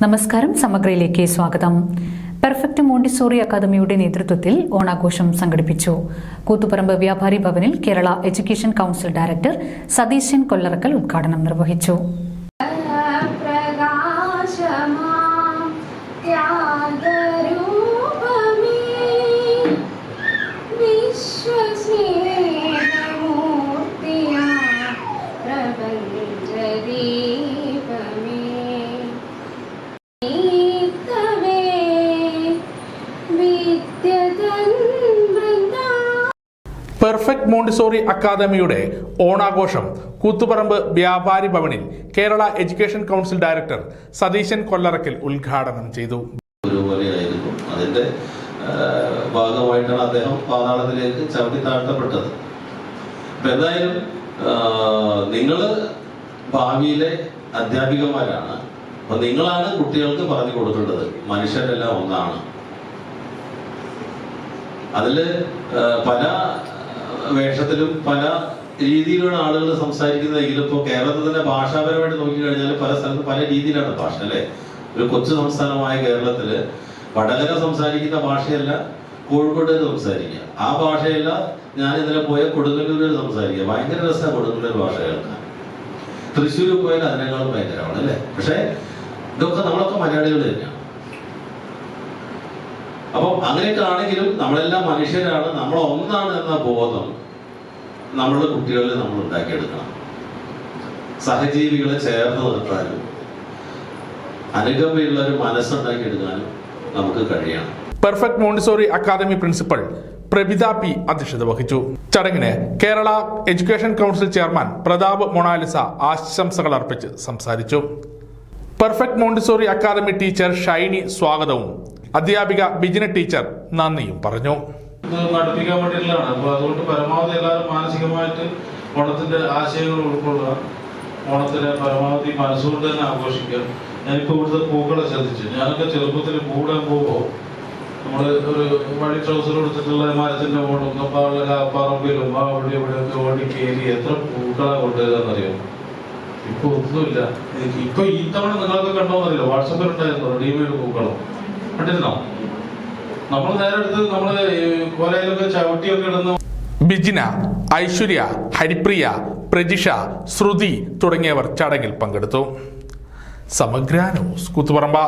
നമസ്കാരം, സമഗ്രയിലേക്ക് സ്വാഗതം. Perfect montessori അക്കാദമിയുടെ നേതൃത്വത്തിൽ ഓണാഘോഷം സംഘടിപ്പിച്ചു. കൂത്തുപറമ്പ് വ്യാപാരി ഭവനിൽ Kerala education council director Satheesan Kollarakkal ഉദ്ഘാടനം നിർവഹിച്ചു. പെർഫെക്റ്റ് മോണ്ടിസോറി അക്കാദമിയുടെ ഓണാഘോഷം കൂത്തുപറമ്പ് വ്യാപാരി ഭവനിൽ Kerala education council director Satheesan Kollarakkal ഉദ്ഘാടനം ചെയ്തു. അതിന്റെ ഭാഗമായിട്ടാണ് അദ്ദേഹം പാതാളത്തിലേക്ക് ചവിട്ടി താഴ്ത്തപ്പെട്ടത്. എന്തായാലും നിങ്ങള് ഭാവിയിലെ അധ്യാപികമാരാണ്. അപ്പൊ നിങ്ങളാണ് കുട്ടികൾക്ക് പറഞ്ഞു കൊടുക്കേണ്ടത് മനുഷ്യരെല്ലാം ഒന്നാണ്. അതില് പല വേഷത്തിലും പല രീതിയിലുള്ള ആളുകൾ സംസാരിക്കുന്നതെങ്കിലും ഇപ്പോൾ കേരളത്തിൽ തന്നെ ഭാഷാപരമായിട്ട് നോക്കിക്കഴിഞ്ഞാൽ പല സ്ഥലത്തും പല രീതിയിലാണ് ഭാഷ, അല്ലെ? ഒരു കൊച്ചു സംസ്ഥാനമായ കേരളത്തില് വടകര സംസാരിക്കുന്ന ഭാഷയല്ല കോഴിക്കോട് സംസാരിക്കുക, ആ ഭാഷയല്ല ഞാൻ ഇന്നലെ പോയ കൊടുങ്ങല്ലൂരിൽ സംസാരിക്കുക. ഭയങ്കര രസമാണ് കൊടുങ്ങല്ലൂർ ഭാഷ കേൾക്കാൻ. തൃശ്ശൂരിൽ പോയാൽ അതിനേക്കാളും ഭയങ്കരമാണ്, അല്ലെ? പക്ഷെ ഇതൊക്കെ നമ്മളൊക്കെ മലയാളികൾ തന്നെയാണ്. അപ്പൊ അങ്ങനെയൊക്കെ ആണെങ്കിലും നമ്മളെല്ലാം മനുഷ്യരാണ്, നമ്മൾ ഒന്നാണ് എന്ന ബോധം നമ്മളുടെ കുട്ടികളിൽ നമ്മൾ ഉണ്ടാക്കിയെടുക്കണം. സഹജീവികളെ ചേർന്ന് നിർത്താനും അനുകമ്പയുള്ള ഒരു മനസ്സുണ്ടാക്കിയെടുക്കാനും നമുക്ക് കഴിയണം. Perfect Montessori academy principal Prabhitha P അധ്യക്ഷത വഹിച്ചു. ചടങ്ങിന് Kerala education council chairman Prathap Monalisa ആശംസകൾ അർപ്പിച്ച് സംസാരിച്ചു. Perfect Montessori academy teacher Shiny സ്വാഗതവും അധ്യാപിക ബിജിന ടീച്ചർ നന്ദിയും പറഞ്ഞു. നടപ്പിക്കാൻ വേണ്ടിയിട്ടുള്ളതാണ്. അപ്പൊ അതുകൊണ്ട് പരമാവധി എല്ലാവരും മാനസികമായിട്ട് ഓണത്തിന്റെ ആശയങ്ങൾ ഉൾക്കൊള്ളുക, ഓണത്തിനെ പരമാവധി മനസ്സുകൊണ്ട് തന്നെ ആഘോഷിക്കുക. ഞാനിപ്പോ ഇവിടുത്തെ പൂക്കളെ ശ്രദ്ധിച്ചു. ഞാനൊക്കെ ചെറുപ്പത്തിൽ പൂടാൻ പോകുമ്പോൾ നമ്മള് ഒരു വഴി ട്രൗസർ കൊടുത്തിട്ടുള്ള മരത്തിന്റെ മുകളിലും പറമ്പിലും അവിടെ ഇവിടെയൊക്കെ ഓടി കയറി എത്ര പൂക്കളാ കൊണ്ടുവരാന്നറിയോ? ഇപ്പൊ ഒന്നുമില്ല. ഇപ്പൊ ഈ തവണ നിങ്ങളൊക്കെ കണ്ടോന്നറിയില്ല, വാട്സപ്പിൽ ഉണ്ടായിരുന്നു റെഡിമെയ്ഡ് പൂക്കളം. കണ്ടിരുന്നോ? നമ്മൾ നേരെ എടുത്ത് നമ്മള് കൊലയിലൊക്കെ ചവിട്ടിയൊക്കെ ഇടുന്നു. ബിജിന, ഐശ്വര്യ, ഹരിപ്രിയ, പ്രജിഷ, ശ്രുതി തുടങ്ങിയവർ ചടങ്ങിൽ പങ്കെടുത്തു. സമഗ്ര ന്യൂസ്, കൂത്തുപറമ്പ.